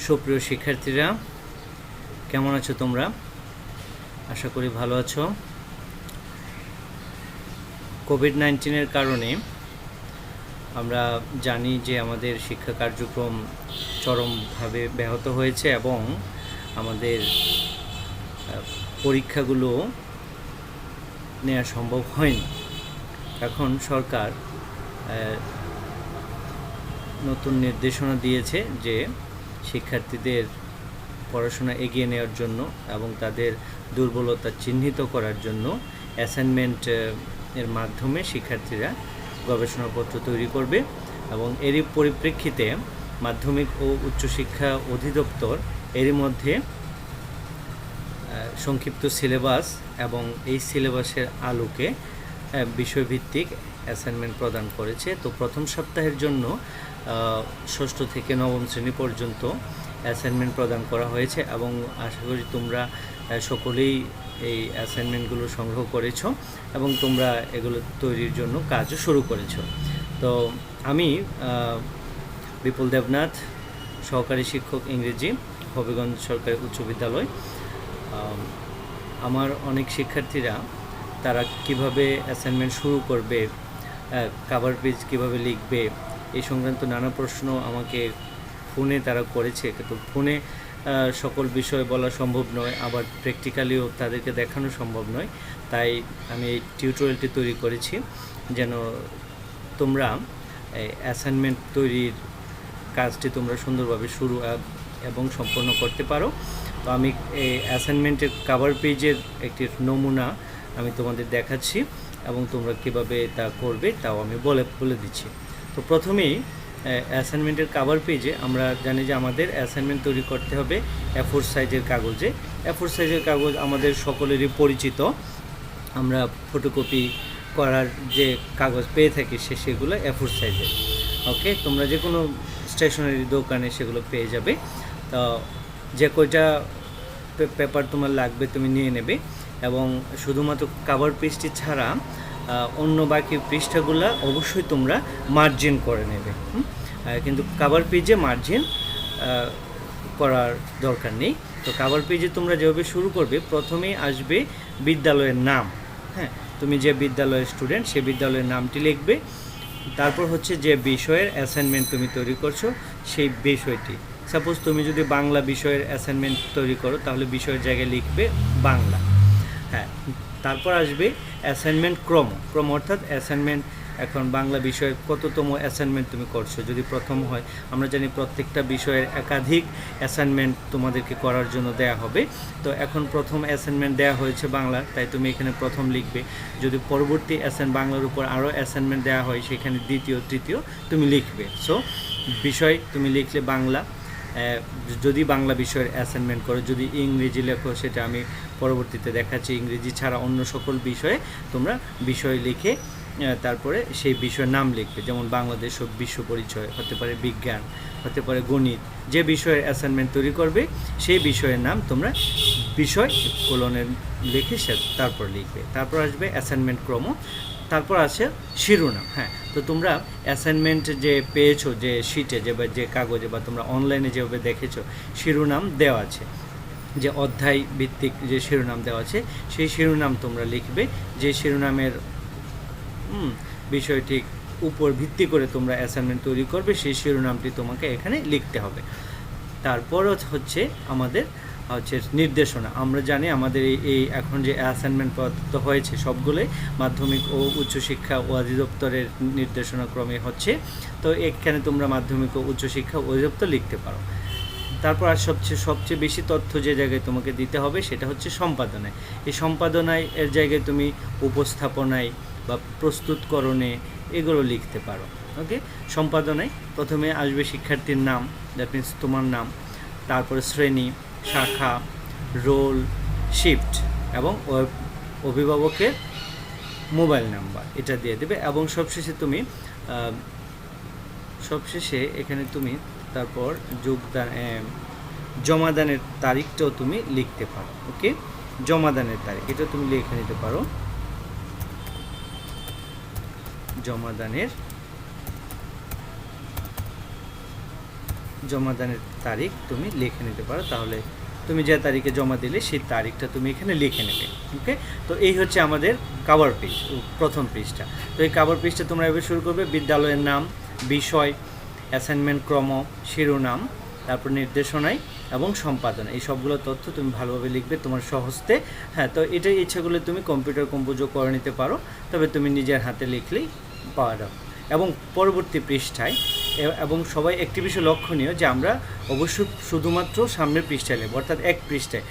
সুপ্রিয় শিক্ষার্থীরা, কেমন আছো তোমরা? আশা করি ভালো আছো। কোভিড-19 কারণে আমরা জানি যে আমাদের শিক্ষা কার্যক্রম চরমভাবে ব্যাহত হয়েছে এবং আমাদের পরীক্ষাগুলো নেওয়া সম্ভব হয়নি। এখন সরকার নতুন নির্দেশনা দিয়েছে যে শিক্ষার্থীদের পড়াশোনা এগিয়ে নেওয়ার জন্য এবং তাদের দুর্বলতা চিহ্নিত করার জন্য অ্যাসাইনমেন্ট এর মাধ্যমে শিক্ষার্থীরা গবেষণাপত্র তৈরি করবে এবং এরই পরিপ্রেক্ষিতে মাধ্যমিক ও উচ্চশিক্ষা অধিদপ্তর এরই মধ্যে সংক্ষিপ্ত সিলেবাস এবং এই সিলেবাসের আলোকে বিষয়ভিত্তিক অ্যাসাইনমেন্ট প্রদান করেছে। তো প্রথম সপ্তাহের জন্য ষষ্ঠ থেকে নবম শ্রেণী পর্যন্ত অ্যাসাইনমেন্ট প্রদান করা হয়েছে এবং আশা করি তোমরা সকলেই এই অ্যাসাইনমেন্টগুলো সংগ্রহ করেছো এবং তোমরা এগুলো তৈরির জন্য কাজও শুরু করেছো। তো আমি বিপুল দেবনাথ, সহকারী শিক্ষক ইংরেজি, হবিগঞ্জ সরকারি উচ্চ বিদ্যালয়। আমার অনেক শিক্ষার্থীরা তারা কিভাবে অ্যাসাইনমেন্ট শুরু করবে, কভার পেজ কীভাবে লিখবে, এই সংক্রান্ত নানা প্রশ্ন আমাকে ফোনে তারা করেছে। কিন্তু ফোনে সকল বিষয় বলা সম্ভব নয়, আবার প্র্যাকটিক্যালিও তাদেরকে দেখানো সম্ভব নয়। তাই আমি এই টিউটোরিয়ালটি তৈরি করেছি যেন তোমরা অ্যাসাইনমেন্ট তৈরির কাজটি তোমরা সুন্দরভাবে শুরু এবং সম্পন্ন করতে পারো। তো আমি এই অ্যাসাইনমেন্টের কভার পেজের একটি নমুনা আমি তোমাদের দেখাচ্ছি এবং তোমরা কীভাবে তা করবে তাও আমি বলে দিচ্ছি। তো প্রথমেই অ্যাসাইনমেন্টের কভার পেজে আমরা জানি যে আমাদের অ্যাসাইনমেন্ট তৈরি করতে হবে A4 সাইজের কাগজে। A4 সাইজের কাগজ আমাদের সকলেরই পরিচিত। আমরা ফটোকপি করার যে কাগজ পেয়ে থাকি সেগুলো A4 সাইজের। ওকে, তোমরা যে কোনো স্টেশনারি দোকানে সেগুলো পেয়ে যাবে। তো যে কয়টা পেপার তোমার লাগবে তুমি নিয়ে নেবে এবং শুধুমাত্র কভার পেজটি ছাড়া অন্য বাকি পৃষ্ঠাগুলো অবশ্যই তোমরা মার্জিন করে নেবে। কিন্তু কভার পেজে মার্জিন করার দরকার নেই। তো কভার পেজে তোমরা যেভাবে শুরু করবে, প্রথমেই আসবে বিদ্যালয়ের নাম। হ্যাঁ, তুমি যে বিদ্যালয়ের স্টুডেন্ট সেই বিদ্যালয়ের নামটি লিখবে। তারপর হচ্ছে যে বিষয়ের অ্যাসাইনমেন্ট তুমি তৈরি করছো সেই বিষয়টি। সাপোজ তুমি যদি বাংলা বিষয়ের অ্যাসাইনমেন্ট তৈরি করো তাহলে বিষয়ের জায়গায় লিখবে বাংলা। হ্যাঁ, তারপর আসবে অ্যাসাইনমেন্ট ক্রম অর্থাৎ অ্যাসাইনমেন্ট এখন বাংলা বিষয়ের কততম অ্যাসাইনমেন্ট তুমি করছো। যদি প্রথম হয়, আমরা জানি প্রত্যেকটা বিষয়ের একাধিক অ্যাসাইনমেন্ট তোমাদেরকে করার জন্য দেয়া হবে। তো এখন প্রথম অ্যাসাইনমেন্ট দেয়া হয়েছে বাংলা, তাই তুমি এখানে প্রথম লিখবে। যদি পরবর্তী বাংলার উপর আরও অ্যাসাইনমেন্ট দেওয়া হয় সেখানে দ্বিতীয় তৃতীয় তুমি লিখবে। সো বিষয় তুমি লিখলে বাংলা, যদি বাংলা বিষয়ের অ্যাসাইনমেন্ট করো। যদি ইংরেজি লেখো সেটা আমি পরবর্তীতে দেখাচ্ছি। ইংরেজি ছাড়া অন্য সকল বিষয়ে তোমরা বিষয় লিখে তারপরে সেই বিষয়ের নাম লিখবে। যেমন বাংলাদেশ ও বিশ্ব পরিচয়, হতে পারে বিজ্ঞান, হতে পারে গণিত। যে বিষয়ের অ্যাসাইনমেন্ট তৈরি করবে সেই বিষয়ের নাম তোমরা বিষয় কোলনের লিখে তারপর লিখবে। তারপর আসবে অ্যাসাইনমেন্ট ক্রম, তারপর আছে শিরোনাম। হ্যাঁ, তো তোমরা অ্যাসাইনমেন্ট যে পেয়েছো যে শিটে যে কাগজে বা তোমরা অনলাইনে যেভাবে দেখেছো শিরোনাম দেওয়া আছে, যে অধ্যায় ভিত্তিক যে শিরোনাম দেওয়া আছে সেই শিরোনাম তোমরা লিখবে। যে শিরোনামের বিষয়টির উপর ভিত্তি করে তোমরা অ্যাসাইনমেন্ট তৈরি করবে সেই শিরোনামটি তোমাকে এখানে লিখতে হবে। তারপর হচ্ছে আমাদের নির্দেশনা। আমরা জানি আমাদের এই এখন যে অ্যাসাইনমেন্ট পদ্ধতি হয়েছে সবগুলোই মাধ্যমিক ও উচ্চশিক্ষা অধিদপ্তরের নির্দেশনা ক্রমে হচ্ছে। তো এখানে তোমরা মাধ্যমিক ও উচ্চশিক্ষা অধিদপ্তর লিখতে পারো। তারপর আর সবচেয়ে বেশি তথ্য যে জায়গায় তোমাকে দিতে হবে সেটা হচ্ছে সম্পাদনায়। এই সম্পাদনায় এর জায়গায় তুমি উপস্থাপনায় বা প্রস্তুতকরণে এগুলো লিখতে পারো। ওকে, সম্পাদনায় প্রথমে আসবে শিক্ষার্থীর নাম, দ্যাট মিনস তোমার নাম, তারপরে শ্রেণী, শাখা, রোল, শিফট এবং অভিভাবকের মোবাইল নাম্বার এটা দিয়ে দেবে। এবং সবশেষে এখানে তুমি তারপর জমাদানের তারিখটাও তুমি লিখতে পারো। ওকে, জমাদানের তারিখ এটা তুমি লিখে নিতে পারো। জমাদানের জমাদানের তারিখ তুমি লিখে নিতে পারো, তাহলে তুমি যে তারিখে জমা দিলে সেই তারিখটা তুমি এখানে লিখে নেবে। ওকে, তো এই হচ্ছে আমাদের কভার পেজ, প্রথম পেজটা। তো এই কভার পেজটা তোমরা এভাবে শুরু করবে, বিদ্যালয়ের নাম, বিষয়, অ্যাসাইনমেন্ট ক্রম, শিরোনাম, তারপর নির্দেশনায় এবং সম্পাদনা, এই সবগুলো তথ্য তুমি ভালোভাবে লিখবে তোমার সহজতে। হ্যাঁ, তো এটাই ইচ্ছা করলে তুমি কম্পিউটার কম্পোজও করে নিতে পারো, তবে তুমি নিজের হাতে লিখলেই পাওয়া যাবে। এবং পরবর্তী পৃষ্ঠায় এবং সবাই একটি বিষয় লক্ষণীয় যে আমরা অবশ্যই শুধুমাত্র সামনের পৃষ্ঠায় লিখব, অর্থাৎ এক পৃষ্ঠায়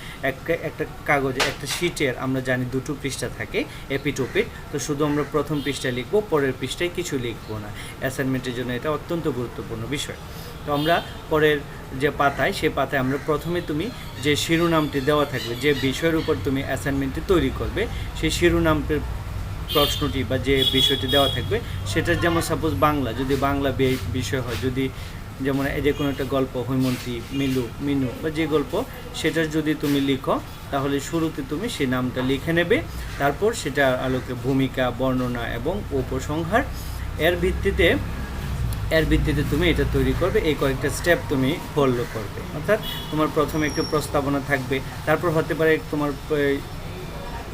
একটা কাগজে একটা শিটের আমরা জানি দুটো পৃষ্ঠা থাকে এপিট ওপিট, তো শুধু আমরা প্রথম পৃষ্ঠায় লিখব, পরের পৃষ্ঠায় কিছু লিখবো না। অ্যাসাইনমেন্টের জন্য এটা অত্যন্ত গুরুত্বপূর্ণ বিষয়। তো আমরা পরের যে পাতায়, সে পাতায় আমরা প্রথমে তুমি যে শিরোনামটি দেওয়া থাকবে, যে বিষয়ের উপর তুমি অ্যাসাইনমেন্টটি তৈরি করবে, সেই শিরোনামটির প্রশ্নটি বা যে বিষয়টি দেওয়া থাকবে সেটার, যেমন সাপোজ বাংলা, যদি বাংলা বিষয় হয়, যদি যেমন এই যে কোনো একটা গল্প, হৈমন্তী, মিনু বা যে গল্প, সেটার যদি তুমি লিখো, তাহলে শুরুতে তুমি সেই নামটা লিখে নেবে, তারপর সেটা আলোকে ভূমিকা, বর্ণনা এবং উপসংহার এর ভিত্তিতে তুমি এটা তৈরি করবে। এই কয়েকটা স্টেপ তুমি ফলো করবে, অর্থাৎ তোমার প্রথমে একটু প্রস্তাবনা থাকবে, তারপর হতে পারে তোমার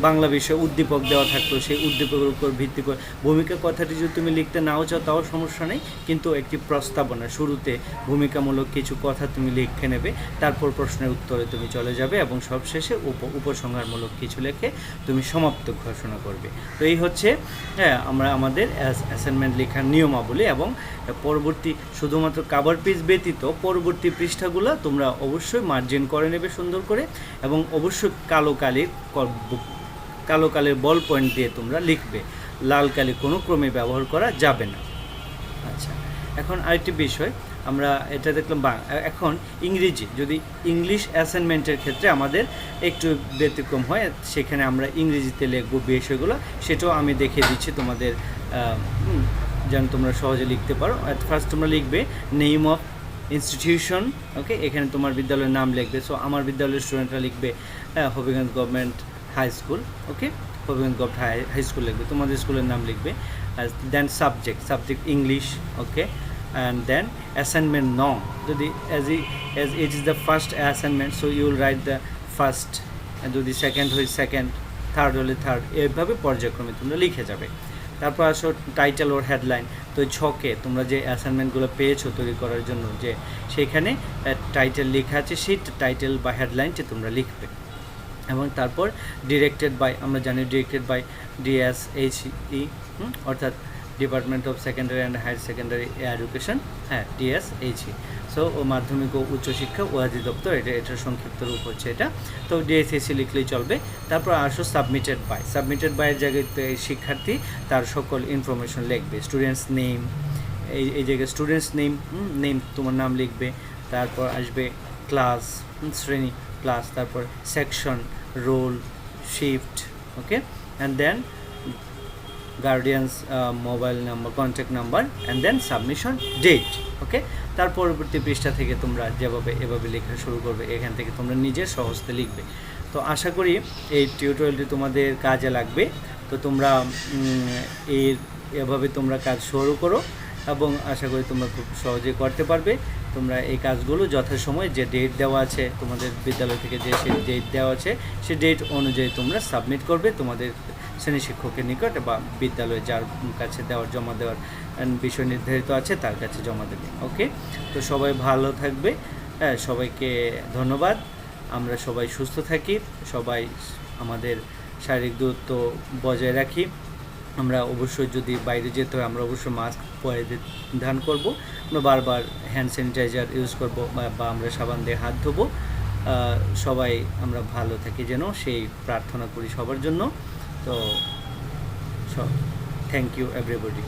বাংলা বিষয়ে উদ্দীপক দেওয়া থাকতো, সেই উদ্দীপকের উপর ভিত্তি করে ভূমিকা কথাটি যদি তুমি লিখতে নাও চাও তাও সমস্যা নেই, কিন্তু একটি প্রস্তাবনা, শুরুতে ভূমিকামূলক কিছু কথা তুমি লিখে নেবে, তারপর প্রশ্নের উত্তরে তুমি চলে যাবে এবং সবশেষে উপসংহারমূলক কিছু লিখে তুমি সমাপ্ত ঘোষণা করবে। তো এই হচ্ছে আমরা আমাদের অ্যাসাইনমেন্ট লেখার নিয়মাবলী। এবং পরবর্তী শুধুমাত্র কভার পেজ ব্যতীত পরবর্তী পৃষ্ঠাগুলো তোমরা অবশ্যই মার্জিন করে নেবে সুন্দর করে, এবং অবশ্যই কালো কালির বল পয়েন্ট দিয়ে তোমরা লিখবে, লাল কালি কোনো ক্রমে ব্যবহার করা যাবে না। আচ্ছা, এখন আরেকটি বিষয় আমরা এটা দেখলাম। এখন ইংরেজি, যদি ইংলিশ অ্যাসাইনমেন্টের ক্ষেত্রে আমাদের একটু ব্যতিক্রম হয়, সেখানে আমরা ইংরেজিতে লিখবো বিষয়গুলো, সেটাও আমি দেখিয়ে দিচ্ছি তোমাদের, যেন তোমরা সহজে লিখতে পারো। ফার্স্ট তোমরা লিখবে নেম অফ ইনস্টিটিউশন। ওকে, এখানে তোমার বিদ্যালয়ের নাম লিখবে। সো আমার বিদ্যালয়ের স্টুডেন্টরা লিখবে Habiganj government high school. Okay, Habiganj government high school লিখবে, তোমাদের স্কুলের নাম লিখবে। Then subject English. Okay, and then assignment নং, যদি as it is the first assignment, so you will write the first, যদি সেকেন্ড হয় সেকেন্ড, থার্ড হলে থার্ড, এভাবে পর্যায়ক্রমে তোমরা লিখে যাবে। তারপর আসো টাইটেল ওর হেডলাইন। তো ছকে তোমরা যে অ্যাসাইনমেন্টগুলো পেয়েছো তৈরি করার জন্য, যে সেখানে টাইটেল লেখা আছে, সেই টাইটেল বা হেডলাইনটি তোমরা লিখবে। এবং তারপর ডিরেক্টেড বাই, আমরা জানি ডিরেক্টেড বাই DSHE, অর্থাৎ department of secondary and higher secondary education, DSHE। So মাধ্যমিক ও উচ্চশিক্ষা ও অধিদপ্তর, এটার সংক্ষিপ্ত রূপ হচ্ছে এটা। তো DSHE লিখলেই চলবে। তারপর আসো সাবমিটেড বাইয়ের জায়গায় শিক্ষার্থী তার সকল ইনফরমেশন লিখবে, স্টুডেন্টস নেম, এই জায়গায় স্টুডেন্টস নেম তোমার নাম লিখবে। তারপর আসবে ক্লাস, শ্রেণী, ক্লাস, তারপর section, roll, shift. Okay, and then guardians mobile number, contact number, and then submission date. Okay, তার পরবর্তী পৃষ্ঠা থেকে তোমরা এভাবে লেখা শুরু করবে, এখান থেকে তোমরা নিজের সহজতে লিখবে। তো আশা করি এই টিউটোরিয়ালটি তোমাদের কাজে লাগবে। তো তোমরা এভাবে তোমরা কাজ শুরু করো, এবং আশা করি তোমরা খুব সহজেই করতে পারবে। তোমরা এই কাজগুলো যথাসময়ে, যে ডেট দেওয়া আছে তোমাদের বিদ্যালয় থেকে, যে সেই ডেট দেওয়া আছে, সেই ডেট অনুযায়ী তোমরা সাবমিট করবে তোমাদের শ্রেণী শিক্ষকের নিকট, বা বিদ্যালয়ে যার কাছে জমা দেওয়ার বিষয় নির্ধারিত আছে তার কাছে জমা দেবে। ওকে, তো সবাই ভালো থাকবে, সবাইকে ধন্যবাদ। আমরা সবাই সুস্থ থাকি, সবাই আমাদের শারীরিক দূরত্ব বজায় রাখি। আমরা অবশ্যই যদি বাইরে যেতে হয়, আমরা অবশ্যই মাস্ক পরিধান করব, আমরা বারবার হ্যান্ড স্যানিটাইজার ইউজ করব, বা আমরা সাবান দিয়ে হাত ধোবো। সবাই আমরা ভালো থাকি যেন, সেই প্রার্থনা করি সবার জন্য। তো থ্যাংক ইউ এভরিবডি।